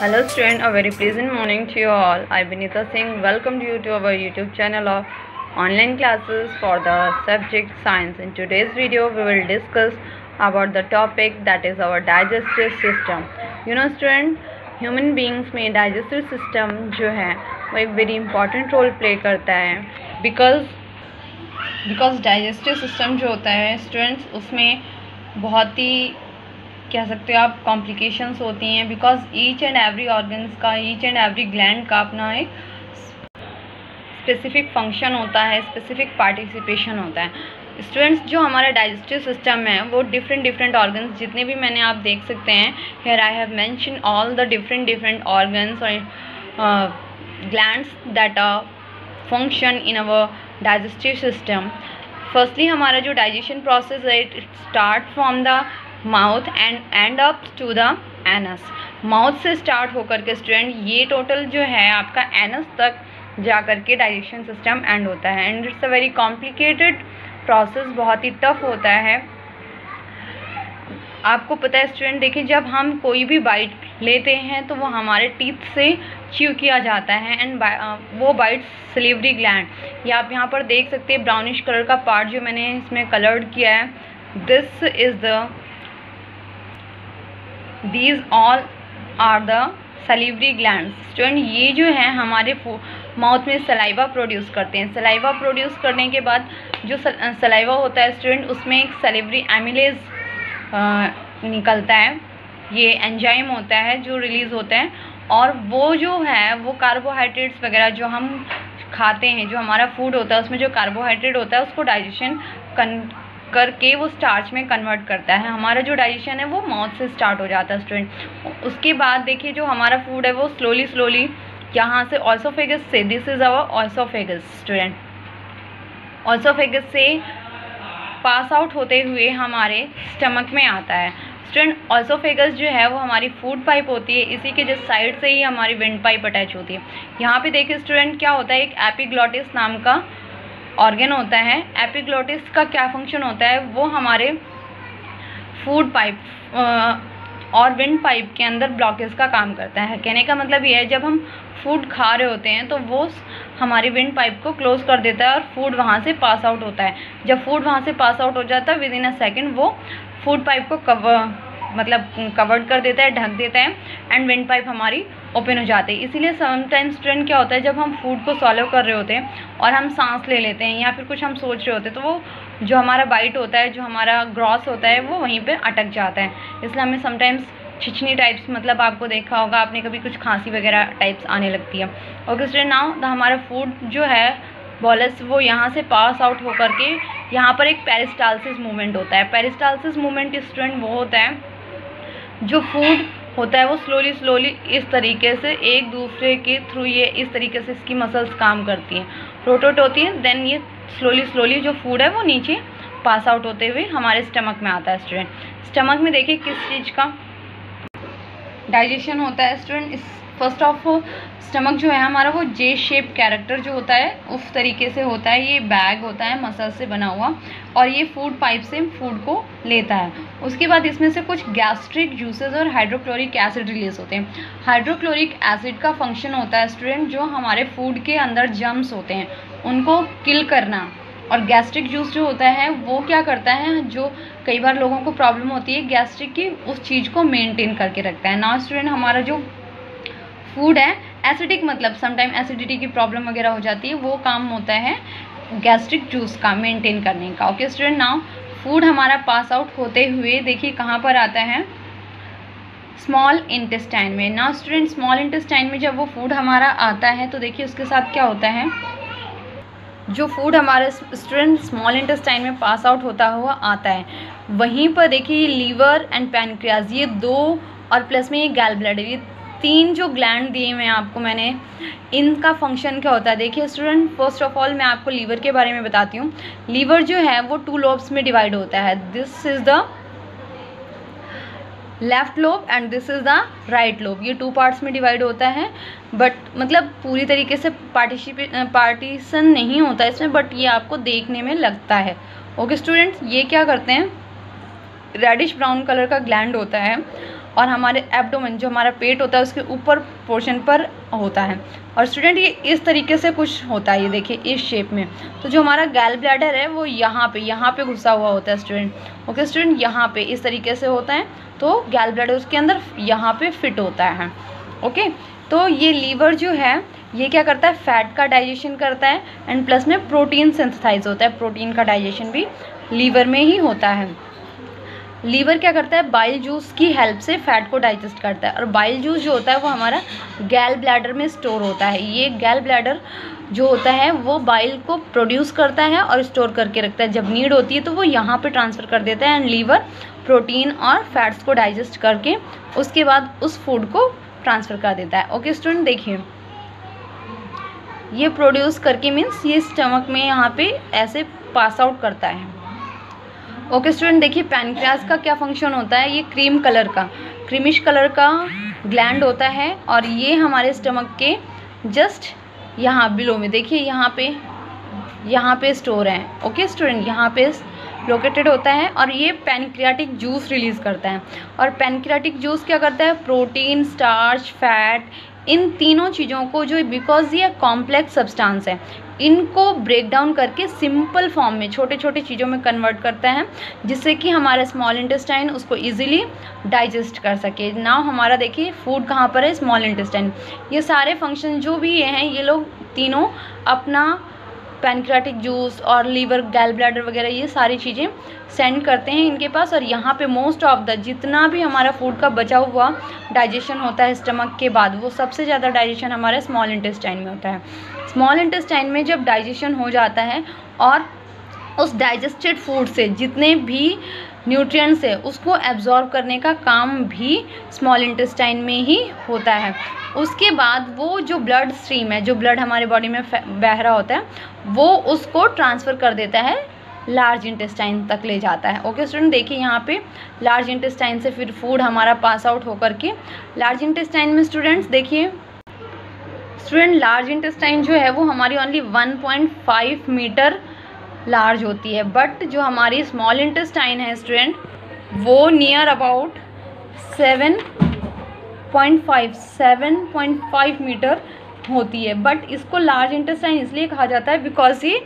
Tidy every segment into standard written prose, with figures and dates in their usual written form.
Hello student, a very pleasant morning to you all. I'm Vinita Singh. Welcome you to our YouTube channel of online classes for the subject science. In today's video, we will discuss about the topic that is our digestive system. You know student, human beings में digestive system जो है वो एक very important role play करता है because digestive system जो होता है students उसमें बहुत ही कह सकते हो आप कॉम्प्लिकेशंस होती हैं because each and every organs का ईच एंड एवरी ग्लैंड का अपना एक स्पेसिफिक फंक्शन होता है, स्पेसिफिक पार्टिसिपेशन होता है। स्टूडेंट्स जो हमारा डाइजेस्टिव सिस्टम है वो डिफरेंट ऑर्गन्स जितने भी मैंने आप देख सकते हैं here I have mention all the different organs और glands that are function in our digestive system. Firstly हमारा जो डाइजेशन प्रोसेस है it start from the mouth and end up to the anus. Mouth से start होकर के student ये total जो है आपका एनस तक जा कर के डाइजेशन सिस्टम एंड होता है and it's a very complicated process, बहुत ही टफ होता है। आपको पता है स्टूडेंट, देखिए जब हम कोई भी बाइट लेते हैं तो वो हमारे टीथ से च्यू किया जाता है एंड वो बाइट सलीवरी ग्लैंड, ये आप यहाँ पर देख सकते हैं ब्राउनिश कलर का पार्ट जो मैंने इसमें कलर्ड किया है, this is the These all are the salivary glands. Student ये जो है हमारे माउथ में सलाइवा प्रोड्यूस करते हैं। सलाइवा प्रोड्यूस करने के बाद जो सलाइवा होता है स्टूडेंट उसमें एक सलिवरी एमिलेज निकलता है, ये एंजाइम होता है जो रिलीज़ होता है और वो जो है वो कार्बोहाइड्रेट्स वगैरह जो हम खाते हैं, जो हमारा फूड होता है उसमें जो कार्बोहाइड्रेट होता है उसको डाइजेशन करके वो स्टार्च में कन्वर्ट करता है। हमारा जो डाइजेशन है वो माउथ से स्टार्ट हो जाता है स्टूडेंट। उसके बाद देखिए जो हमारा फूड है वो स्लोली यहाँ से ऑसोफेगस से, this is our oesophagus student, oesophagus से पास आउट होते हुए हमारे स्टमक में आता है। स्टूडेंट ऑसोफेगस जो है वो हमारी फूड पाइप होती है, इसी के जस्ट साइड से ही हमारी विंड पाइप अटैच होती है। यहाँ पे देखिए स्टूडेंट क्या होता है, एक एपिग्लॉटिस नाम का ऑर्गन होता है। एपिग्लॉटिस का क्या फंक्शन होता है, वो हमारे फूड पाइप और विंड पाइप के अंदर ब्लॉकेज का काम करता है। कहने का मतलब ये है जब हम फूड खा रहे होते हैं तो वो हमारी विंड पाइप को क्लोज कर देता है और फूड वहाँ से पास आउट होता है। जब फूड वहाँ से पास आउट हो जाता है विद इन अ सेकेंड वो फूड पाइप को कवर्ड कर देता है, ढक देता है एंड विंड पाइप हमारी ओपन हो जाती है। इसीलिए समटाइम्स स्टूडेंट क्या होता है जब हम फूड को सॉल्व कर रहे होते हैं और हम सांस ले लेते हैं या फिर कुछ हम सोच रहे होते हैं तो वो जो हमारा बाइट होता है, जो हमारा ग्रॉस होता है वो वहीं पे अटक जाता है। इसलिए हमें समटाइम्स छिछनी टाइप्स, मतलब आपको देखा होगा आपने कभी कुछ खांसी वगैरह टाइप्स आने लगती है। ओके स्टूडेंट, नाउ हमारा फूड जो है बॉलस वो यहाँ से पास आउट होकर के यहाँ पर एक पेरिस्टालसिस मूवमेंट होता है। पेरिस्टालसिस मूवमेंट स्टूडेंट वो होता है जो फूड होता है वो स्लोली इस तरीके से एक दूसरे के थ्रू ये इस तरीके से इसकी मसल्स काम करती हैं, रोटेट होती हैं, देन ये स्लोली जो फूड है वो नीचे पास आउट होते हुए हमारे स्टमक में आता है। स्टूडेंट स्टमक में देखिए किस चीज़ का डाइजेशन होता है स्टूडेंट। फर्स्ट ऑफ स्टमक जो है हमारा वो जे शेप कैरेक्टर जो होता है उस तरीके से होता है, ये बैग होता है मसल से बना हुआ और ये फूड पाइप से फूड को लेता है। उसके बाद इसमें से कुछ गैस्ट्रिक जूसेस और हाइड्रोक्लोरिक एसिड रिलीज होते हैं। हाइड्रोक्लोरिक एसिड का फंक्शन होता है स्टूडेंट जो हमारे फूड के अंदर जर्म्स होते हैं उनको किल करना, और गैस्ट्रिक जूस जो होता है वो क्या करता है, जो कई बार लोगों को प्रॉब्लम होती है गैस्ट्रिक की, उस चीज़ को मेंटेन करके रखता है। नाउ स्टूडेंट हमारा जो फूड है एसिडिक, मतलब समटाइम एसिडिटी की प्रॉब्लम वगैरह हो जाती है, वो काम होता है गैस्ट्रिक जूस का मेंटेन करने का। ओके स्टूडेंट, नाउ फूड हमारा पास आउट होते हुए देखिए कहाँ पर आता है, स्मॉल इंटेस्टाइन में। नाउ स्टूडेंट स्मॉल इंटेस्टाइन में जब वो फूड हमारा आता है तो देखिए उसके साथ क्या होता है, जो फूड हमारे स्टूडेंट स्मॉल इंटेस्टाइन में पास आउट होता हुआ आता है वहीं पर देखिए लीवर एंड पैनक्रियाज, ये दो और प्लस में ये गैल ब्लैडर, ये तीन जो ग्लैंड दिए हुए हैं आपको मैंने, इनका फंक्शन क्या होता है। देखिए स्टूडेंट फर्स्ट ऑफ ऑल मैं आपको लीवर के बारे में बताती हूँ। लीवर जो है वो 2 लोब्स में डिवाइड होता है, this is the left lobe and this is the right lobe. ये 2 पार्ट्स में डिवाइड होता है, बट मतलब पूरी तरीके से पार्टीशन नहीं होता इसमें, बट ये आपको देखने में लगता है। ओके स्टूडेंट्स, ये क्या करते हैं, रेडिश ब्राउन कलर का ग्लैंड होता है और हमारे एब्डोमेन जो हमारा पेट होता है उसके ऊपर पोर्शन पर होता है। और स्टूडेंट ये इस तरीके से कुछ होता है, ये देखिए इस शेप में। तो जो हमारा गैल ब्लैडर है वो यहाँ पे घुसा हुआ होता है स्टूडेंट। ओके स्टूडेंट, यहाँ पे इस तरीके से होता है, तो गैल ब्लैडर उसके अंदर यहाँ पे फिट होता है। ओके, तो ये लीवर जो है ये क्या करता है, फैट का डाइजेशन करता है एंड प्लस में प्रोटीन सिंथेसाइज होता है। प्रोटीन का डाइजेशन भी लीवर में ही होता है। लीवर क्या करता है, बाइल जूस की हेल्प से फैट को डाइजेस्ट करता है। और बाइल जूस जो होता है वो हमारा गैल ब्लैडर में स्टोर होता है। ये गैल ब्लैडर जो होता है वो बाइल को प्रोड्यूस करता है और स्टोर करके रखता है। जब नीड होती है तो वो यहाँ पे ट्रांसफ़र कर देता है एंड लीवर प्रोटीन और फैट्स को डाइजेस्ट करके उसके बाद उस फूड को ट्रांसफ़र कर देता है। ओके स्टूडेंट, देखिए ये प्रोड्यूस करके मीन्स ये स्टमक में यहाँ पे ऐसे पास आउट करता है। ओके स्टूडेंट, देखिए पैनक्रियाज का क्या फंक्शन होता है। ये क्रीमिश कलर का ग्लैंड होता है और ये हमारे स्टमक के जस्ट यहाँ बिलो में देखिए यहाँ पे स्टोर है। ओके स्टूडेंट, यहाँ पे लोकेटेड होता है और ये पैनक्रियाटिक जूस रिलीज़ करता है। और पैनक्रियाटिक जूस क्या करता है, प्रोटीन, स्टार्च, फैट, इन तीनों चीज़ों को जो बिकॉज ये कॉम्प्लेक्स सब्सटेंस है इनको ब्रेक डाउन करके सिंपल फॉर्म में छोटे छोटे चीज़ों में कन्वर्ट करता है, जिससे कि हमारा स्मॉल इंटेस्टाइन उसको इजीली डाइजेस्ट कर सके। नाउ हमारा देखिए फूड कहाँ पर है, स्मॉल इंटेस्टाइन। ये सारे फंक्शन जो भी ये हैं ये लोग तीनों अपना पैनक्रियाटिक जूस और लीवर, गैल ब्लैडर वगैरह ये सारी चीज़ें सेंड करते हैं इनके पास। और यहाँ पे मोस्ट ऑफ द जितना भी हमारा फूड का बचा हुआ डाइजेशन होता है स्टमक के बाद, वो सबसे ज़्यादा डाइजेशन हमारे स्मॉल इंटेस्टाइन में होता है। स्मॉल इंटेस्टाइन में जब डाइजेशन हो जाता है और उस डाइजेस्टेड फूड से जितने भी न्यूट्रिएंट्स है उसको एब्जॉर्ब करने का काम भी स्मॉल इंटेस्टाइन में ही होता है। उसके बाद वो जो ब्लड स्ट्रीम है, जो ब्लड हमारे बॉडी में बह रहा होता है, वो उसको ट्रांसफ़र कर देता है, लार्ज इंटेस्टाइन तक ले जाता है। ओके स्टूडेंट, देखिए यहाँ पे लार्ज इंटेस्टाइन से फिर फूड हमारा पास आउट होकर के लार्ज इंटेस्टाइन में स्टूडेंट्स देखिए लार्ज इंटेस्टाइन जो है वो हमारी ओनली 1.5 मीटर लार्ज होती है, बट जो हमारी स्मॉल इंटेस्टाइन है स्टूडेंट वो नियर अबाउट 7.5 मीटर होती है। बट इसको लार्ज इंटेस्टाइन इसलिए कहा जाता है बिकॉज ये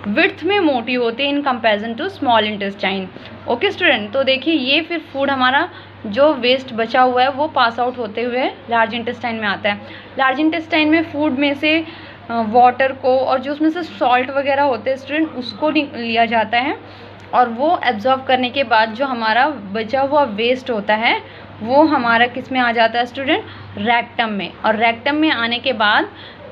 विड्थ में मोटी होती है in comparison to small intestine. Okay student, तो देखिए ये फिर फूड हमारा जो वेस्ट बचा हुआ है वो पास आउट होते हुए लार्ज इंटेस्टाइन में आता है। लार्ज इंटेस्टाइन में फूड में से वाटर को और जो उसमें से सॉल्ट वगैरह होते हैं स्टूडेंट उसको लिया जाता है और वो एब्जॉर्ब करने के बाद जो हमारा बचा हुआ वेस्ट होता है वो हमारा किस में आ जाता है स्टूडेंट, रेक्टम में। और रेक्टम में आने के बाद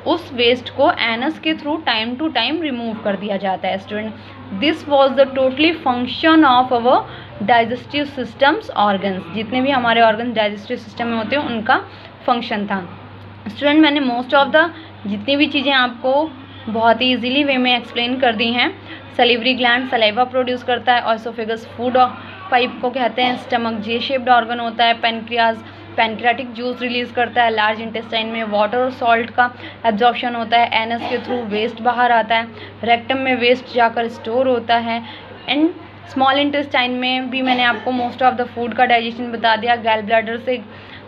उस वेस्ट को एनस के through time to time remove कर दिया जाता है student. This was the totally function of our digestive systems organs. जितने भी हमारे ऑर्गन्स डाइजेस्टिव सिस्टम में होते हैं उनका फंक्शन था स्टूडेंट। मैंने मोस्ट ऑफ द जितनी भी चीज़ें आपको बहुत ही इजीली वे में एक्सप्लेन कर दी हैं। सलीवरी ग्लैंड सलाइवा प्रोड्यूस करता है, ऑसोफेगस फूड पाइप को कहते हैं, स्टमक जे शेप्ड ऑर्गन होता है, पैनक्रियाज पैनक्रियाटिक जूस रिलीज़ करता है, लार्ज इंटेस्टाइन में वाटर और सॉल्ट का एब्जॉर्प्शन होता है, एनस के थ्रू वेस्ट बाहर आता है, रेक्टम में वेस्ट जाकर स्टोर होता है, एंड स्मॉल इंटेस्टाइन में भी मैंने आपको मोस्ट ऑफ द फूड का डाइजेशन बता दिया। गैल ब्लैडर से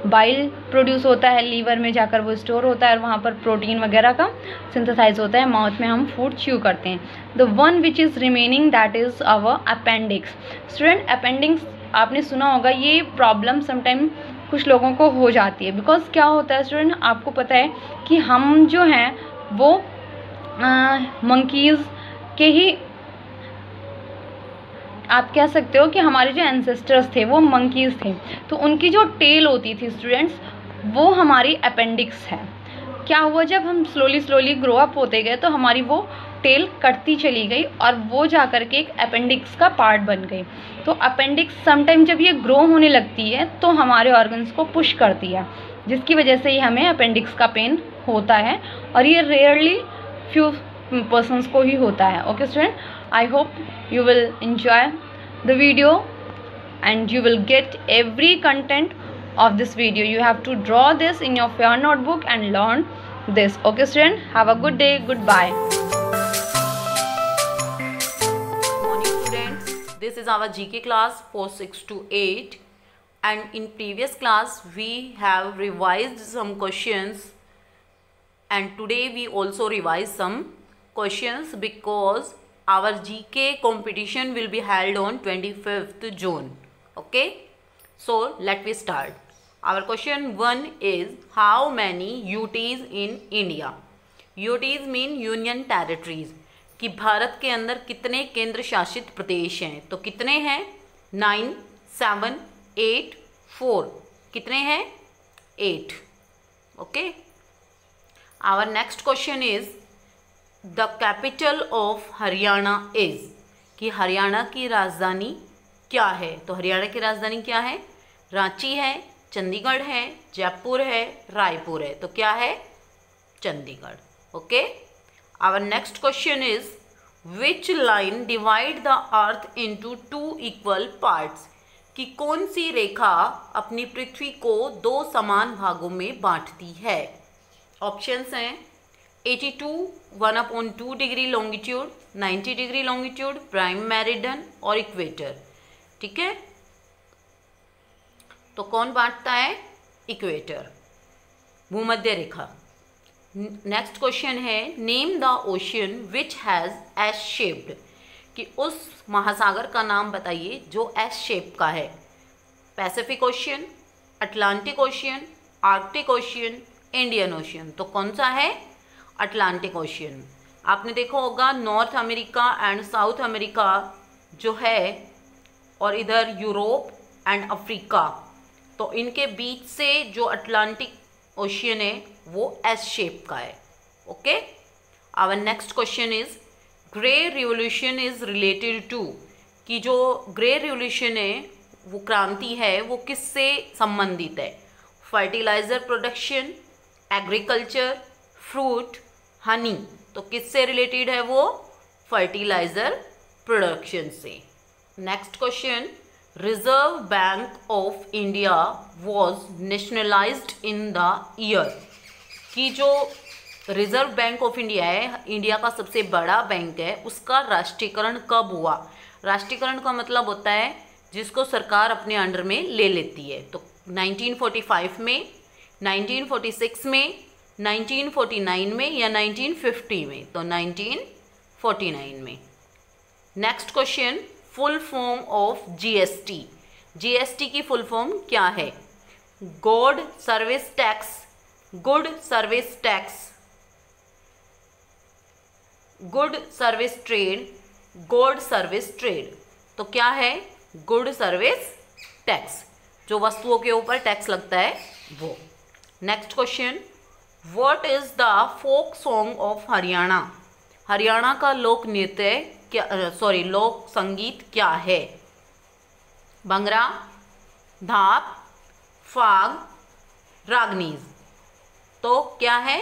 बाइल प्रोड्यूस होता है, लीवर में जाकर वो स्टोर होता है और वहाँ पर प्रोटीन वगैरह का सिंथेसाइज होता है, माउथ में हम फूड च्यू करते हैं। The one which is remaining that is our appendix. Student appendix आपने सुना होगा, ये प्रॉब्लम समटाइम कुछ लोगों को हो जाती है। बिकॉज क्या होता है स्टूडेंट, आपको पता है कि हम जो हैं वो मंकीज़ के ही, आप कह सकते हो कि हमारे जो एंसेस्टर्स थे वो मंकीज़ थे, तो उनकी जो टेल होती थी स्टूडेंट्स वो हमारी अपेंडिक्स है। क्या हुआ, जब हम स्लोली ग्रो अप होते गए तो हमारी वो टेल कटती चली गई और वो जा कर के एक अपेंडिक्स का पार्ट बन गई। तो अपेंडिक्स समटाइम जब ये ग्रो होने लगती है तो हमारे ऑर्गन्स को पुश करती है, जिसकी वजह से ही हमें अपेंडिक्स का पेन होता है और ये रेयरली फ्यू पर्सन्स को ही होता है। Okay student, I hope you will enjoy the video and you will get every content of this video. You have to draw this in your fair notebook and learn this. Okay student, have a good day. Goodbye. Good morning students. This this is our GK class for 6 to 8, and in previous class we have revised some questions, and today we also revise some questions because our GK competition will be held on 25th June. Okay, so let me start. Our question 1 is, how many UTs in India? UTs mean Union Territories, कि भारत के अंदर कितने केंद्र शासित प्रदेश हैं? तो कितने हैं? 9, 7, 8, 4. कितने हैं? 8. Okay. Our next question is, the capital of Haryana is, कि हरियाणा की राजधानी क्या है? तो हरियाणा की राजधानी क्या है? रांची है, चंडीगढ़ है, जयपुर है, रायपुर है. तो क्या है? Chandigarh. Okay. Our next question is, which line divide the earth into 2 equal parts? कि कौन सी रेखा अपनी पृथ्वी को 2 समान भागों में बांटती है? ऑप्शंस हैं 82, 1/2 degree longitude, 90 degree longitude, prime meridian और इक्वेटर. ठीक है, तो कौन बांटता है? इक्वेटर, भूमध्य रेखा. नेक्स्ट क्वेश्चन है, name the ocean which has S shaped, कि उस महासागर का नाम बताइए जो एस शेप का है. Pacific ocean, Atlantic ocean, Arctic ocean, Indian ocean. तो कौन सा है? Atlantic ocean. आपने देखा होगा north America and south America जो है, और इधर यूरोप एंड अफ्रीका, तो इनके बीच से जो अटलांटिक ओशियन है वो एस शेप का है. Okay. Our next question is, grey revolution is related to, कि जो ग्रे रिवोल्यूशन है वो क्रांति है वो किससे संबंधित है? Fertiliser production, agriculture, fruit, honey. तो किससे रिलेटेड है वो? फर्टिलाइजर प्रोडक्शन से. Next question, reserve bank of India was nationalised in the year, कि जो रिजर्व बैंक ऑफ इंडिया है, इंडिया का सबसे बड़ा बैंक है, उसका राष्ट्रीयकरण कब हुआ? राष्ट्रीयकरण का मतलब होता है जिसको सरकार अपने अंडर में ले लेती है. तो 1945 में, 1946 में, 1949 में या 1950 में? तो 1949 में. Next question, full form of GST. GST की फुल फॉर्म क्या है? Good service tax, good service tax, good service trade, good service trade. तो क्या है? गुड सर्विस टैक्स, जो वस्तुओं के ऊपर टैक्स लगता है वो. Next question, what is the folk song of Haryana? Haryana का लोक नृत्य क्या, लोक संगीत क्या है? भंगड़ा, धाप, फाग, रागनीज. तो क्या है?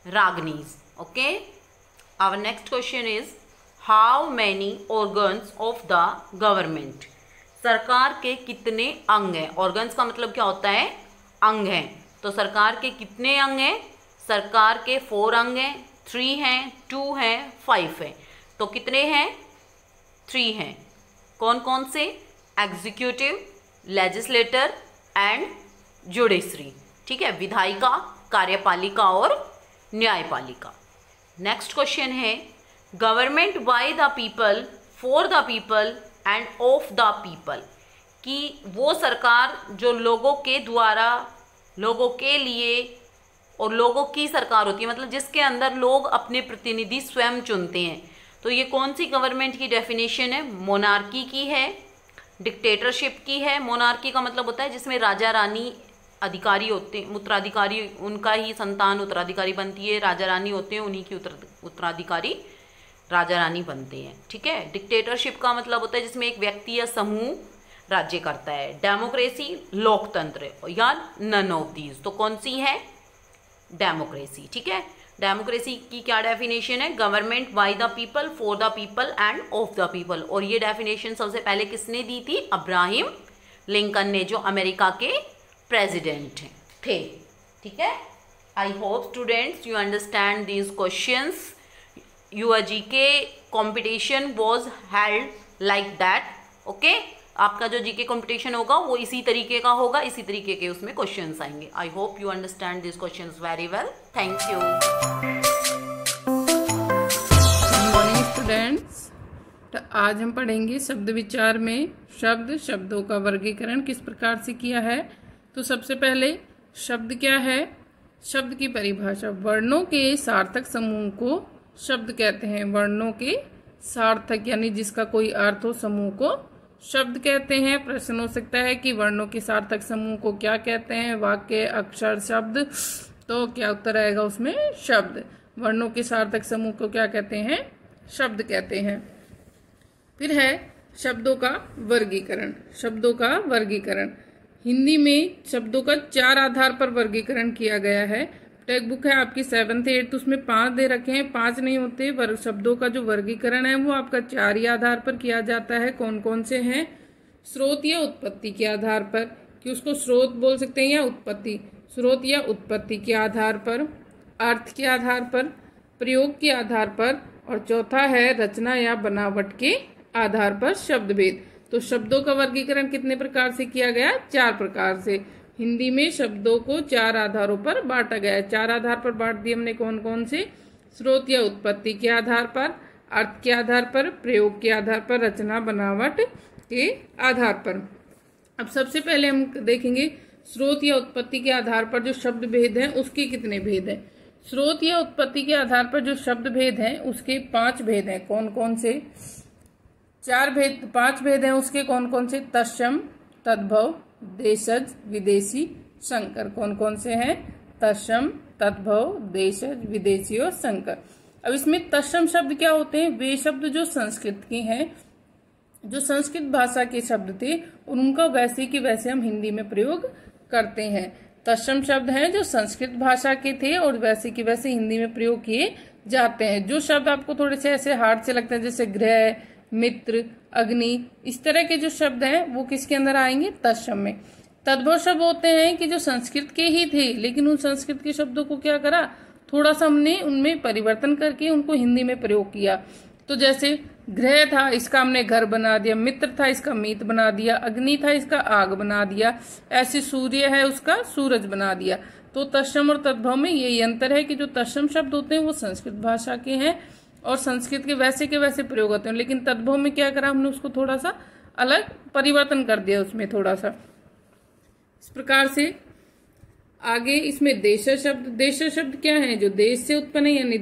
रागनीज. Okay. Our next question is, how many organs of the government? सरकार के कितने अंग हैं? ऑर्गन्स का मतलब क्या होता है? अंग हैं. तो सरकार के कितने अंग हैं? सरकार के 4 अंग हैं, 3 हैं, 2 हैं, 5 हैं. तो कितने हैं? 3 हैं. कौन कौन से? Executive, legislator and judiciary. ठीक है, विधायिका, कार्यपालिका और न्यायपालिका. नेक्स्ट क्वेश्चन है, government by the people, for the people end of the people, कि वो सरकार जो लोगों के द्वारा, लोगों के लिए और लोगों की सरकार होती है, मतलब जिसके अंदर लोग अपने प्रतिनिधि स्वयं चुनते हैं. तो ये कौन सी गवर्नमेंट की डेफिनेशन है? मोनार्की की है, डिक्टेटरशिप की है. मोनार्की का मतलब होता है जिसमें राजा रानी अधिकारी होते हैं, उत्तराधिकारी, उनका ही संतान उत्तराधिकारी बनती है. राजा रानी होते हैं, उन्हीं की उत्तराधिकारी राजा रानी बनते हैं. ठीक है. डिक्टेटरशिप का मतलब होता है जिसमें एक व्यक्ति या समूह राज्य करता है. डेमोक्रेसी, लोकतंत्र, या नन ऑफ दीज. तो कौन सी है? डेमोक्रेसी. ठीक है. डेमोक्रेसी की क्या डेफिनेशन है? Government by the people, for the people end of the people. और ये डेफिनेशन सबसे पहले किसने दी थी? अब्राहम लिंकन ने, जो अमेरिका के प्रेसिडेंट थे. ठीक है. I hope students you understand these questions. Your GK competition was held like that. Okay, आपका जो जीके कंपटीशन होगा वो इसी तरीके का होगा, इसी तरीके के उसमें क्वेश्चंस आएंगे। I hope you understand this questions very well. Thank you. Good morning students. तो आज हम पढ़ेंगे शब्द विचार में शब्दों का वर्गीकरण किस प्रकार से किया है। तो सबसे पहले शब्द क्या है, शब्द की परिभाषा। वर्णों के सार्थक समूह को शब्द कहते हैं। वर्णों के सार्थक यानी जिसका कोई अर्थ हो समूह को शब्द कहते हैं। प्रश्न हो सकता है कि वर्णों के सार्थक समूह को क्या कहते हैं, वाक्य, अक्षर, शब्द। तो क्या उत्तर आएगा उसमें, शब्द। वर्णों के सार्थक समूह को क्या कहते हैं, शब्द कहते हैं। फिर है शब्दों का वर्गीकरण। शब्दों का वर्गीकरण हिंदी में शब्दों का 4 आधार पर वर्गीकरण किया गया है। टेक्स्ट बुक है आपकी 7th 8th, उसमें 5 दे रखे हैं। 5 नहीं होते, शब्दों का जो वर्गीकरण है वो आपका 4 ही आधार पर किया जाता है। कौन कौन से हैं, स्रोत या उत्पत्ति के आधार पर, कि उसको स्रोत बोल सकते हैं या उत्पत्ति, स्रोत या उत्पत्ति के आधार पर, अर्थ के आधार पर, प्रयोग के आधार पर, और चौथा है रचना या बनावट के आधार पर शब्द भेद। तो शब्दों का वर्गीकरण कितने प्रकार से किया गया, 4 प्रकार से। हिंदी में शब्दों को 4 आधारों पर बांटा गया है। 4 आधार पर बांट दिए हमने, कौन कौन से, स्रोत या उत्पत्ति के आधार पर, अर्थ के आधार पर, प्रयोग के आधार पर, रचना बनावट के आधार पर। अब सबसे पहले हम देखेंगे स्रोत या उत्पत्ति के आधार पर जो शब्द भेद है उसके कितने भेद हैं। स्रोत या उत्पत्ति के आधार पर जो शब्द भेद हैं उसके 5 भेद हैं। कौन कौन से, 5 भेद हैं उसके। कौन कौन से, तत्सम, तद्भव, देशज, विदेशी, संकर। कौन कौन से हैं, तत्सम, तद्भव, देशज, विदेशी और संकर। अब इसमें तत्सम शब्द क्या होते हैं, वे शब्द जो संस्कृत के हैं, जो संस्कृत भाषा के शब्द थे उनका वैसे के वैसे हम हिंदी में प्रयोग करते हैं। तत्सम शब्द हैं जो संस्कृत भाषा के थे और वैसे के वैसे हिंदी में प्रयोग किए जाते हैं। जो शब्द आपको थोड़े से ऐसे हार्ड से लगते हैं, जैसे गृह, मित्र, अग्नि, इस तरह के जो शब्द हैं वो किसके अंदर आएंगे, तत्सम में। तद्भव शब्द होते हैं कि जो संस्कृत के ही थे लेकिन उन संस्कृत के शब्दों को क्या करा, थोड़ा सा हमने उनमें परिवर्तन करके उनको हिंदी में प्रयोग किया। तो जैसे गृह था, इसका हमने घर बना दिया, मित्र था, इसका मीत बना दिया, अग्नि था, इसका आग बना दिया, ऐसे सूर्य है, उसका सूरज बना दिया। तो तत्सम और तद्भव में यही अंतर है कि जो तत्सम शब्द होते हैं वो संस्कृत भाषा के हैं और संस्कृत के वैसे प्रयोग होते हैं, लेकिन तद्भव में क्या करा, हमने उसको थोड़ा सा अलग परिवर्तन कर दिया उसमें थोड़ा सा। इस प्रकार से आगे इसमें देशज शब्द। देशज शब्द क्या है, जो देश से उत्पन्न है, यानी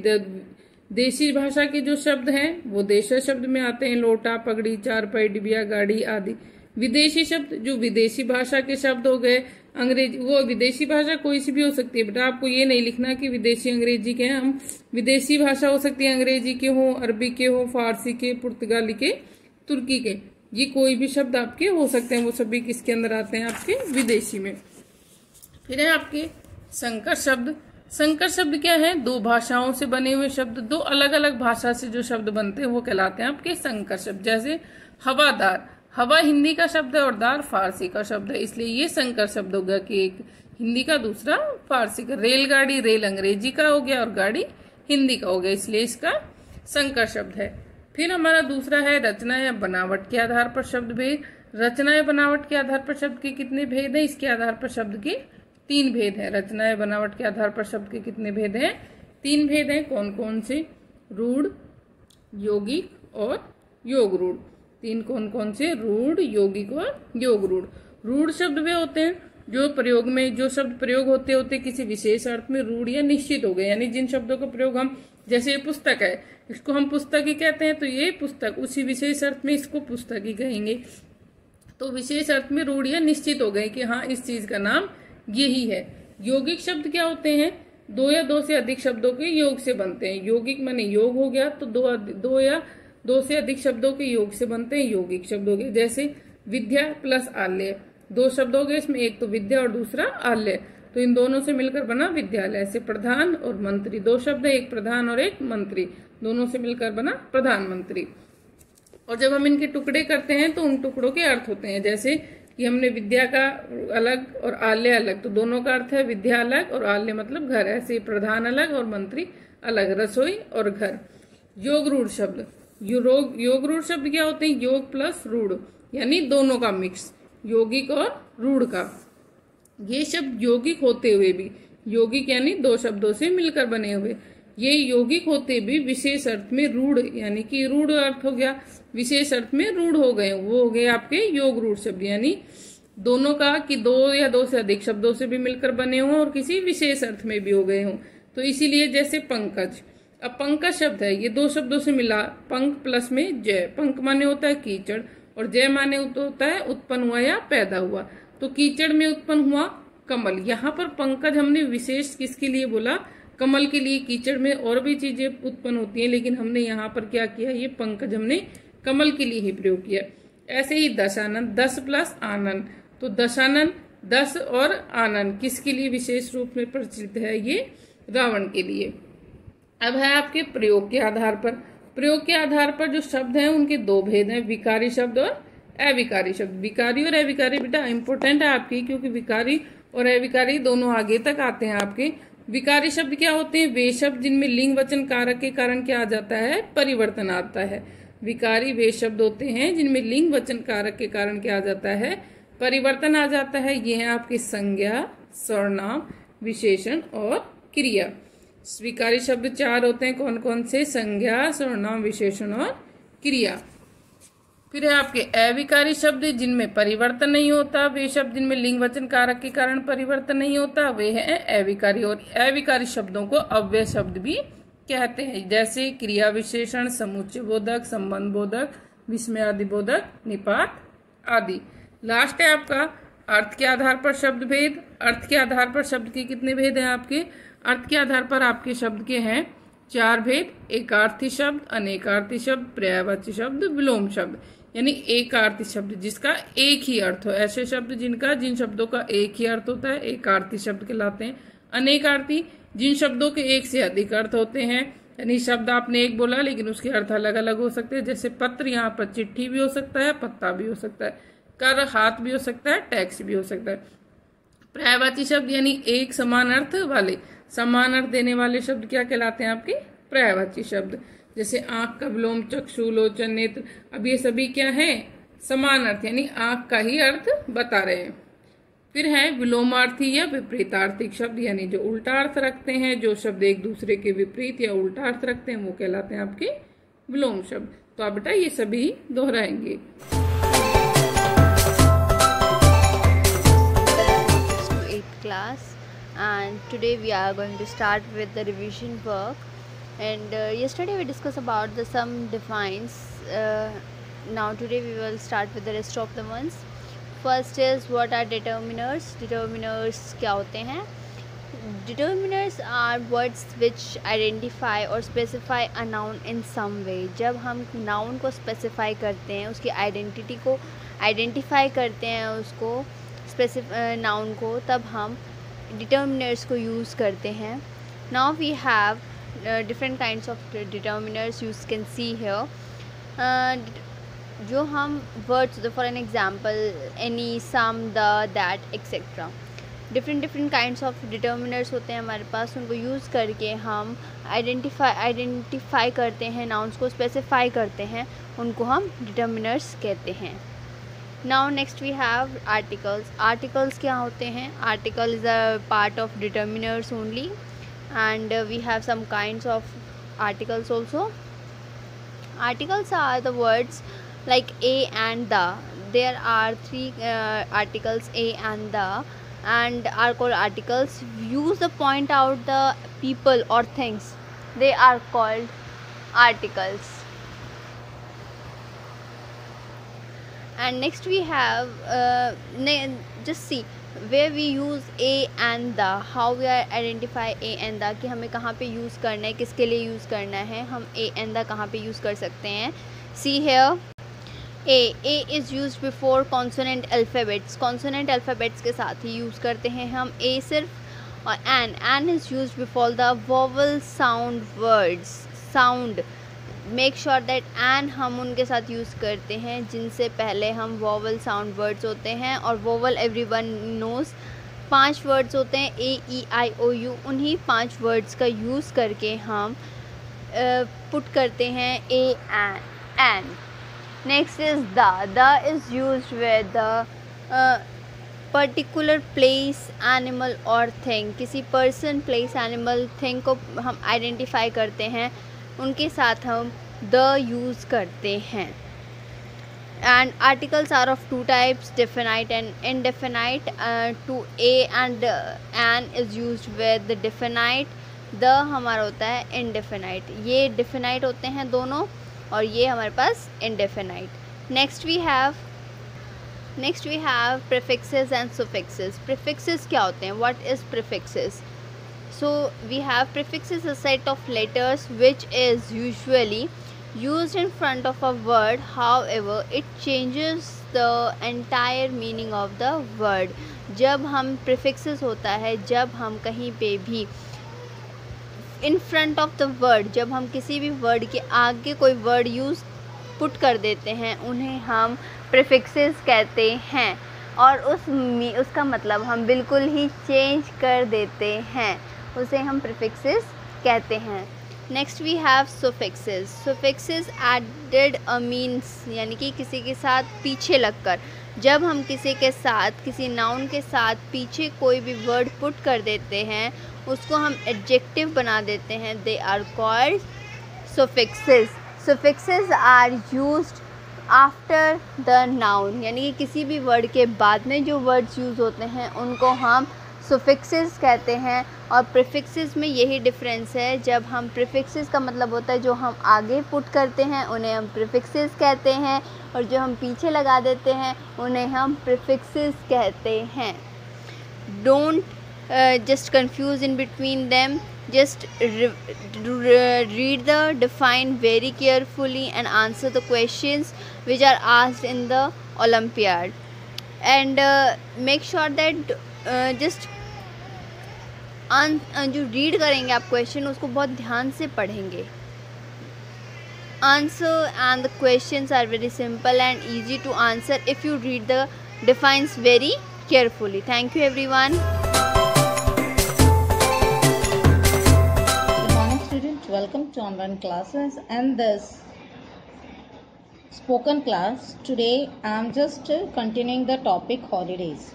देशी भाषा के जो शब्द हैं वो देशज शब्द में आते हैं। लोटा, पगड़ी, चारपाई, डिबिया, गाड़ी आदि। विदेशी शब्द जो विदेशी भाषा के शब्द हो गए। अंग्रेजी, वो विदेशी भाषा कोई सी भी हो सकती है बेटा, आपको ये नहीं लिखना कि विदेशी अंग्रेजी के हैं। हम विदेशी भाषा हो सकती है, अंग्रेजी के हो, अरबी के हो, फारसी के, पुर्तगाली के, तुर्की के, ये कोई भी शब्द आपके हो सकते हैं। वो सभी किसके अंदर आते हैं, आपके विदेशी में। फिर है आपके संकर शब्द। संकर शब्द क्या है, 2 भाषाओं से बने हुए शब्द, 2 अलग अलग भाषा से जो शब्द बनते हैं वो कहलाते हैं आपके संकर शब्द। जैसे हवादार, हवा हिंदी का शब्द है और दार फारसी का शब्द है, इसलिए ये संकर शब्द हो गया कि एक हिंदी का दूसरा फारसी का। रेलगाड़ी, रेल अंग्रेजी का हो गया और गाड़ी हिंदी का हो गया, इसलिए इसका संकर शब्द है। फिर हमारा दूसरा है रचना या बनावट के आधार पर शब्द भेद। रचना या बनावट के आधार पर शब्द के कितने भेद हैं, इसके आधार पर शब्द के 3 भेद हैं। रचना या बनावट के आधार पर शब्द के कितने भेद हैं, 3 भेद हैं। कौन कौन से, रूढ़, यौगिक और योग रूढ़। 3 कौन कौन से, रूढ़, यौगिक और योग रूढ़। रूढ़ शब्द वे होते हैं जो प्रयोग में, जो शब्द प्रयोग होते होते किसी विशेष अर्थ में रूढ़ या निश्चित हो गए, यानी जिन शब्दों का प्रयोग हम, जैसे ये पुस्तक है, इसको हम पुस्तक ही कहते हैं, तो ये पुस्तक, उसी विशेष अर्थ में इसको पुस्तक ही कहेंगे। तो विशेष अर्थ में रूढ़ या निश्चित हो गए कि हाँ इस चीज का नाम यही है। यौगिक शब्द क्या होते हैं, 2 या 2 से अधिक शब्दों के योग से बनते हैं। यौगिक माने योग हो गया, तो 2 या 2 से अधिक शब्दों के योग से बनते हैं यौगिक शब्द हो गए। जैसे विद्या प्लस आल्य, 2 शब्द हो गए, इसमें एक तो विद्या और दूसरा आल्य, तो इन दोनों से मिलकर बना विद्यालय। ऐसे प्रधान और मंत्री, 2 शब्द है, एक प्रधान और एक मंत्री, दोनों से मिलकर बना प्रधानमंत्री। और जब हम इनके टुकड़े करते हैं तो उन टुकड़ों के अर्थ होते हैं, जैसे कि हमने विद्या का अलग और आल्य अलग, तो दोनों का अर्थ है विद्या अलग और आल्य मतलब घर। ऐसे प्रधान अलग और मंत्री अलग, रसोई और घर। योग रूढ़ शब्द, योग रूढ़ शब्द क्या होते हैं, योग प्लस रूढ़, यानी दोनों का मिक्स, यौगिक और रूढ़ का। ये शब्द यौगिक होते हुए भी, यौगिक यानी दो शब्दों से मिलकर बने हुए, ये यौगिक होते भी विशेष अर्थ में रूढ़, यानी कि रूढ़ अर्थ हो गया, विशेष अर्थ में रूढ़ हो गए, वो हो गए आपके योग रूढ़ शब्द। यानी दोनों का कि दो या दो से अधिक शब्दों से भी मिलकर बने हों और किसी विशेष अर्थ में भी हो गए हों। तो इसीलिए जैसे पंकज, अब पंकज शब्द है, ये दो शब्दों से मिला, पंक प्लस में जय। पंक माने होता है कीचड़ और जय माने होता है उत्पन्न हुआ या पैदा हुआ। तो कीचड़ में उत्पन्न हुआ कमल। यहाँ पर पंकज हमने विशेष किसके लिए बोला, कमल के लिए। कीचड़ में और भी चीजें उत्पन्न होती हैं, लेकिन हमने यहाँ पर क्या किया, ये पंकज हमने कमल के लिए ही प्रयोग किया। ऐसे ही दशानन, दस प्लस आनंद, तो दशानन, दस और आनंद किसके लिए विशेष रूप में प्रचलित है, ये रावण के लिए। अब है आपके प्रयोग के आधार पर। प्रयोग के आधार पर जो शब्द हैं उनके दो भेद हैं, विकारी शब्द और अविकारी शब्द। विकारी और अविकारी बेटा इंपोर्टेंट है आपकी, क्योंकि विकारी और अविकारी दोनों आगे तक आते हैं आपके। विकारी शब्द क्या होते हैं, वे शब्द जिनमें लिंग वचन कारक के कारण क्या आ जाता है, परिवर्तन आता है। विकारी वे शब्द होते हैं जिनमें लिंग वचन कारक के कारण क्या आ जाता है, परिवर्तन आ जाता है। ये है आपके संज्ञा, सर्वनाम, विशेषण और क्रिया। स्वीकारी शब्द चार होते हैं, कौन कौन से, संज्ञा, सर्वनाम, विशेषण और क्रिया। फिर है आपके अविकारी शब्द जिनमें परिवर्तन नहीं होता, वे शब्द जिनमें लिंग वचन कारक के कारण परिवर्तन नहीं होता, वे है अविकारी। और अविकारी शब्दों को अव्यय शब्द भी कहते हैं, जैसे क्रिया विशेषण, समुच्चय बोधक, संबंध बोधक, विस्मयादि बोधक, निपात आदि। लास्ट है आपका अर्थ के आधार पर शब्द भेद। अर्थ के आधार पर शब्द के कितने भेद हैं आपके, अर्थ के आधार पर आपके शब्द के हैं चार भेद, एकार्थी शब्द, अनेकार्थी शब्द, पर्यायवाची शब्द, विलोम शब्द। यानी एकार्थी शब्द जिसका एक ही अर्थ हो, ऐसे शब्द जिन शब्दों का एक ही अर्थ होता है, एकार्थी शब्द कहलाते हैं। अनेकार्थी जिन शब्दों के एक से अधिक अर्थ होते हैं, यानी शब्द आपने एक बोला लेकिन उसके अर्थ अलग अलग हो सकते हैं, जैसे पत्र, यहाँ पर चिट्ठी भी हो सकता है, पत्ता भी हो सकता है, कर, हाथ भी हो सकता है, टैक्स भी हो सकता है। पर्यायवाची शब्द यानी एक समान अर्थ वाले, समान अर्थ देने वाले शब्द क्या कहलाते हैं आपके, पर्यायवाची शब्द। जैसे आंख का विलोम चक्षु, लोचन, नेत्र, अब ये सभी क्या है, समान अर्थ, यानी आंख का ही अर्थ बता रहे हैं। फिर है विलोमार्थी या विपरीतार्थिक शब्द, यानी जो उल्टा अर्थ रखते हैं, जो शब्द एक दूसरे के विपरीत या उल्टा अर्थ रखते हैं, वो कहलाते हैं आपके विलोम शब्द। तो आप बेटा ये सभी दोहराएंगे। Class, and today we are going to start with the revision work. And yesterday we discussed about the sum defines. Now today we will start with the rest of the ones. First is what are determiners. Determiners क्या होते हैं, determiners are words which identify or specify a noun in some way. जब हम noun को specify करते हैं, उसकी identity को identify करते हैं, उसको नाउन को, तब हम डिटर्मिनर्स को यूज़ करते हैं। Now we have different kinds of determiners you can see here. जो हम words, for an example any, some, the, that, etcetera, different kinds of determiners होते हैं हमारे पास। उनको यूज़ करके हम आइडेंटिफाई करते हैं, नाउन्स को स्पेसिफाई करते हैं, उनको हम डिटर्मिनर्स कहते हैं। Now next we have articles. Articles क्या होते हैं, article is a part of determiners only, and we have some kinds of articles also. Articles are the words like a and the. There are three articles, a and the, and are called articles. Use to point out the people or things. They are called articles. And next we have just see where we use a and the, how we are identify a and the, कि हमें कहाँ पे use करना है, किसके लिए use करना है, हम a and the कहाँ पे यूज़ कर सकते हैं। See here, a is used before consonant alphabets. consonant alphabets के साथ ही यूज़ करते हैं हम a सिर्फ। और an is used before the vowel sound words. sound, make sure that an हम उनके साथ यूज़ करते हैं जिनसे पहले हम वोवल साउंड वर्ड्स होते हैं। और वोवल एवरीवन नोज़ 5 वर्ड्स होते हैं, A-E-I-O-U। उन्हीं 5 वर्ड्स का यूज़ करके हम पुट करते हैं a an. Next is the. The is used with the particular place, animal और थिंग. किसी पर्सन, प्लेस, एनिमल, थिंग को हम आइडेंटिफाई करते हैं, उनके साथ हम द यूज़ करते हैं. And articles are of two types, definite and indefinite. To a and an is used with definite. The हमारा होता है इनडेफिनाइट. ये डेफिनाइट होते हैं दोनों और ये हमारे पास indefinite. Next we have prefixes and suffixes. Prefixes क्या होते हैं? What is prefixes? So we have prefixes a set of letters which is usually used in front of a word, however it changes the entire meaning of the word. जब हम prefixes होता है, जब हम कहीं पे भी in front of the word, जब हम किसी भी word के आगे कोई word use पुट कर देते हैं, उन्हें हम prefixes कहते हैं. और उसका मतलब हम बिल्कुल ही चेंज कर देते हैं, उसे हम prefixes कहते हैं. Next we have suffixes. Suffixes added a means, यानी कि किसी के साथ पीछे लगकर. जब हम किसी के साथ, किसी नाउन के साथ पीछे कोई भी वर्ड पुट कर देते हैं, उसको हम एडजेक्टिव बना देते हैं. They are called suffixes. Suffixes are used after the noun, यानी कि किसी भी वर्ड के बाद में जो वर्ड्स यूज़ होते हैं उनको हम सुफिक्सेस कहते हैं. और प्रीफिक्सेस में यही डिफरेंस है. जब हम प्रीफिक्सेस का मतलब होता है जो हम आगे पुट करते हैं उन्हें हम प्रीफिक्सेस कहते हैं, और जो हम पीछे लगा देते हैं उन्हें हम प्रीफिक्सेस कहते हैं. Don't just confuse in between them. Just read the define very carefully and answer the questions which are asked in the Olympiad. And make sure that just जो रीड करेंगे आप क्वेश्चन, उसको बहुत ध्यान से पढ़ेंगे. Answer and the questions are very simple and easy to answer if you read the defines very carefully. Thank you everyone. Welcome to online classes and this spoken class. Today I am just continuing the topic holidays.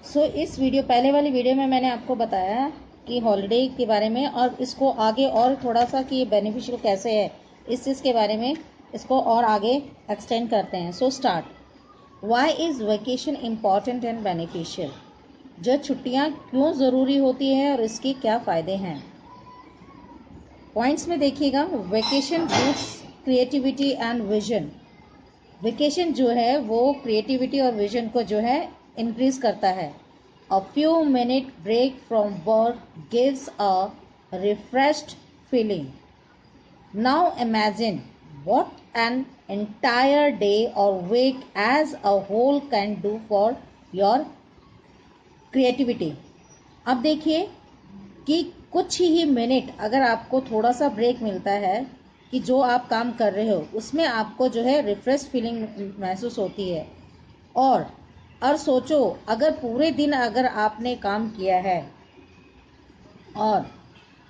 So इस video, पहले वाली video में मैंने आपको बताया कि holiday के बारे में, और इसको आगे और थोड़ा सा कि बेनिफिशियल कैसे है इस चीज़ के बारे में इसको और आगे एक्सटेंड करते हैं. So start. Why is vacation important and beneficial? जो छुट्टियाँ क्यों ज़रूरी होती है और इसके क्या फ़ायदे हैं? पॉइंट्स में देखिएगा. Vacation boosts creativity and vision. Vacation जो है वो क्रिएटिविटी और विजन को जो है इंक्रीज करता है. A few minute break from work gives a refreshed feeling. Now imagine what an entire day और week as a whole can do for your creativity. अब देखिए कि कुछ ही मिनट अगर आपको थोड़ा सा ब्रेक मिलता है कि जो आप काम कर रहे हो उसमें आपको जो है रिफ्रेश फीलिंग महसूस होती है. और सोचो अगर पूरे दिन अगर आपने काम किया है और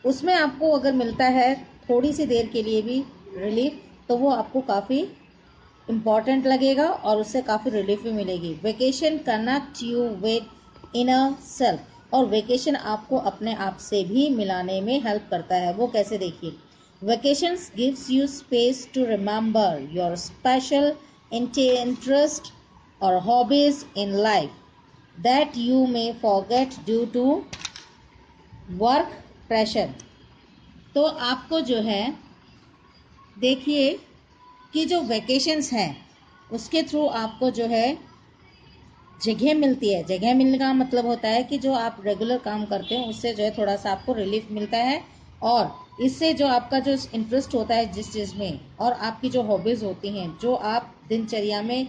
उसमें आपको अगर मिलता है थोड़ी सी देर के लिए भी रिलीफ, तो वो आपको काफ़ी इम्पॉर्टेंट लगेगा और उससे काफ़ी रिलीफ भी मिलेगी. Vacation connect you with inner self. और वेकेशन आपको अपने आप से भी मिलाने में हेल्प करता है. वो कैसे? देखिए. Vacations gives you space to remember your special interest और hobbies in life that you may forget due to work pressure. तो आपको जो है देखिए कि जो वेकेशंस हैं उसके थ्रू आपको जो है जगह मिलती है. जगह मिलने का मतलब होता है कि जो आप रेगुलर काम करते हो उससे जो है थोड़ा सा आपको रिलीफ मिलता है, और इससे जो आपका जो इंटरेस्ट होता है जिस चीज़ में, और आपकी जो हॉबीज़ होती हैं जो आप दिनचर्या में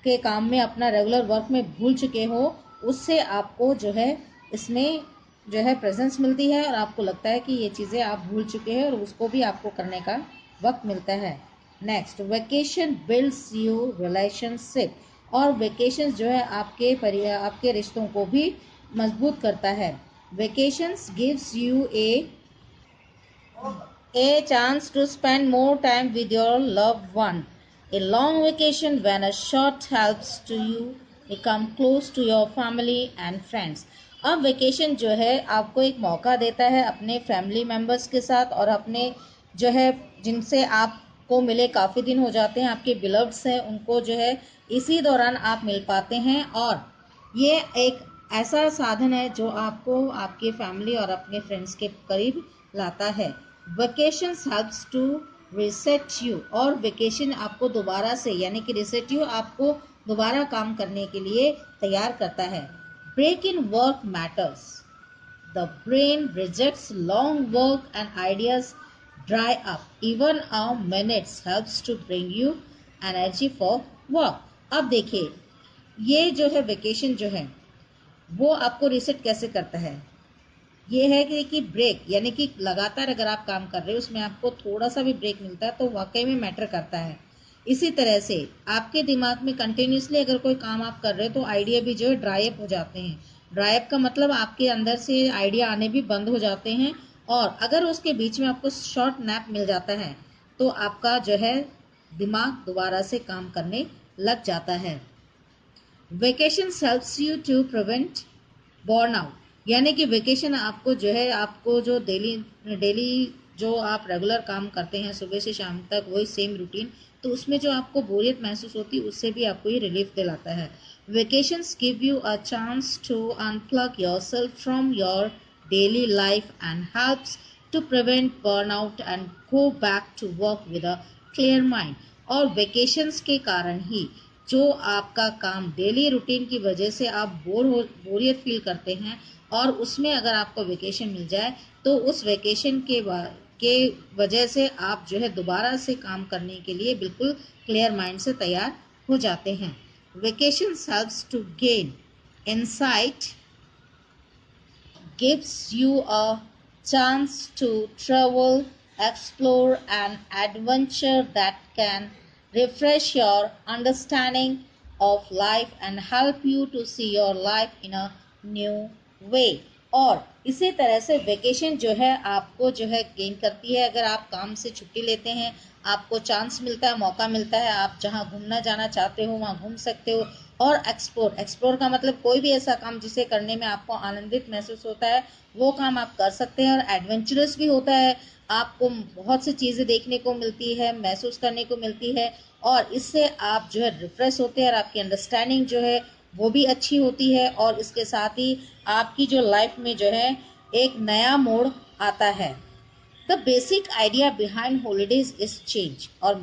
के काम में अपना रेगुलर वर्क में भूल चुके हो, उससे आपको जो है इसमें जो है प्रेजेंस मिलती है और आपको लगता है कि ये चीज़ें आप भूल चुके हैं और उसको भी आपको करने का वक्त मिलता है. Next, vacation builds you relationship. और वेकेशन जो है आपके रिश्तों को भी मजबूत करता है. Vacations gives you a chance to spend more time with your loved one. A long vacation when a short helps to you become close to your family and friends. अब वेकेशन जो है आपको एक मौका देता है अपने फैमिली मेम्बर्स के साथ और अपने जो है जिनसे आपको मिले काफ़ी दिन हो जाते हैं, आपके बिलव्ड्स हैं, उनको जो है इसी दौरान आप मिल पाते हैं। और ये एक ऐसा साधन है जो आपको आपके फैमिली और अपने फ्रेंड्स के करीब लाता है। Vacations helps to reset you, और वेकेशन आपको दोबारा से यानी कि रिसेट यू आपको दोबारा काम करने के लिए तैयार करता है। Break in work matters, the brain rejects long work and ideas dry up, even a minutes helps to bring you energy for work. अब देखिए ये जो है वेकेशन जो है वो आपको रिसेट कैसे करता है। ये है कि ब्रेक यानी कि लगातार अगर आप काम कर रहे हो उसमें आपको थोड़ा सा भी ब्रेक मिलता है तो वाकई में मैटर करता है। इसी तरह से आपके दिमाग में कंटिन्यूसली अगर कोई काम आप कर रहे हो तो आइडिया भी जो है ड्राई अप हो जाते हैं। ड्राई अप का मतलब आपके अंदर से आइडिया आने भी बंद हो जाते हैं, और अगर उसके बीच में आपको शॉर्ट नैप मिल जाता है तो आपका जो है दिमाग दोबारा से काम करने लग जाता है। Vacation helps you to prevent burnout, यानी कि वेकेशन आपको जो है आपको जो डेली जो आप रेगुलर काम करते हैं सुबह से शाम तक वही सेम रूटीन, तो उसमें जो आपको बोरियत महसूस होती है उससे भी आपको ये रिलीफ दिलाता है। Vacations give you a chance to unplug yourself from your daily life and helps to prevent burnout and go back to work with a clear mind. और वेकेशंस के कारण ही जो आपका काम डेली रूटीन की वजह से आप बोरियत फील करते हैं और उसमें अगर आपको वेकेशन मिल जाए तो उस वेकेशन के वजह से आप जो है दोबारा से काम करने के लिए बिल्कुल क्लियर माइंड से तैयार हो जाते हैं। Vacation helps to gain insight, gives you a chance to travel, explore and adventure that can refresh your understanding of life and help you to see your life in a new way। और इसी तरह से vacation जो है आपको जो है gain करती है। अगर आप काम से छुट्टी लेते हैं आपको चांस मिलता है, मौका मिलता है, आप जहां घूमना जाना चाहते हो वहां घूम सकते हो। और एक्सप्लोर का मतलब कोई भी ऐसा काम जिसे करने में आपको आनंदित महसूस होता है वो काम आप कर सकते हैं। और एडवेंचरस भी होता है, आपको बहुत सी चीज़ें देखने को मिलती है, महसूस करने को मिलती है, और इससे आप जो है रिफ्रेश होते हैं और आपकी अंडरस्टैंडिंग जो है वो भी अच्छी होती है। और इसके साथ ही आपकी जो लाइफ में जो है एक नया मोड़ आता है। The basic idea behind holidays is change, और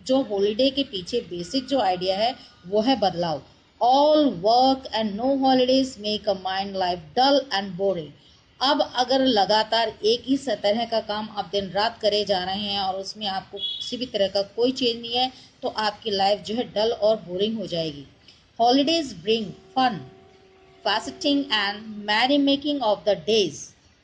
जो हॉलीडे के पीछे बेसिक जो आइडिया है वो है बदलाव। All work and no holidays make a mind life dull and boring. अब अगर लगातार एक ही तरह का काम आप दिन रात करे जा रहे हैं और उसमें आपको किसी भी तरह का कोई चेंज नहीं है तो आपकी लाइफ जो है डल और बोरिंग हो जाएगी। Holidays bring fun, fasting and merrymaking of the days.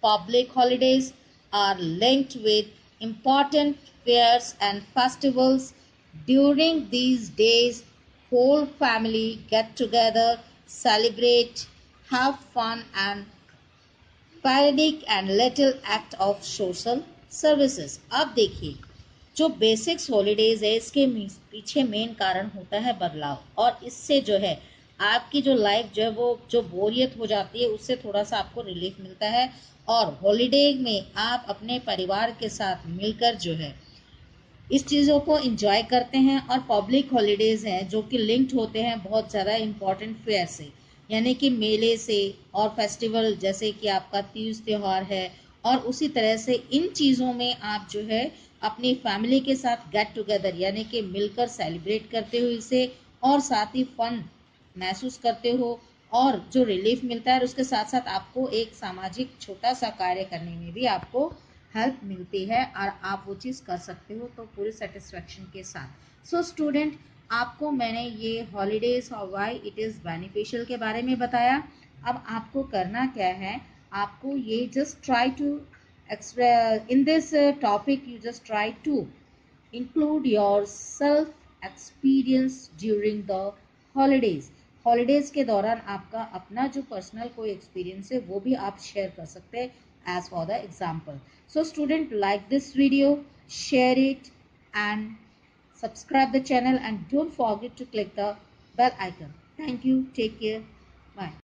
Public holidays are linked with important fairs and festivals. During these days, whole family get together, celebrate, have fun and periodic and little act of social services। अब देखिए जो basics holidays है इसके पीछे main कारण होता है बदलाव, और इससे जो है आपकी जो लाइफ जो है वो जो बोरियत हो जाती है उससे थोड़ा सा आपको रिलीफ मिलता है। और हॉलीडे में आप अपने परिवार के साथ मिलकर जो है इस चीज़ों को एंजॉय करते हैं। और पब्लिक हॉलीडेज हैं जो कि लिंक्ड होते हैं बहुत ज़्यादा इम्पोर्टेंट फेयर से, यानी कि मेले से और फेस्टिवल, जैसे कि आपका तीज त्यौहार है। और उसी तरह से इन चीज़ों में आप जो है अपनी फैमिली के साथ गेट टुगेदर यानी कि मिलकर सेलिब्रेट करते हो इसे, और साथ ही फन महसूस करते हो और जो रिलीफ मिलता है। और उसके साथ साथ आपको एक सामाजिक छोटा सा कार्य करने में भी आपको हेल्प मिलती है और आप वो चीज़ कर सकते हो तो पूरी सेटिस्फेक्शन के साथ। सो स्टूडेंट, आपको मैंने ये हॉलीडेज और व्हाई इट इज़ बेनिफिशियल के बारे में बताया। अब आपको करना क्या है, आपको ये just try to in this topic you just try to include your self experience during the holidays। Holidays के दौरान आपका अपना जो पर्सनल कोई एक्सपीरियंस है वो भी आप शेयर कर सकते हैं as for the example। So student, like this video, share it and subscribe the channel and don't forget to click the bell icon. Thank you. Take care. Bye.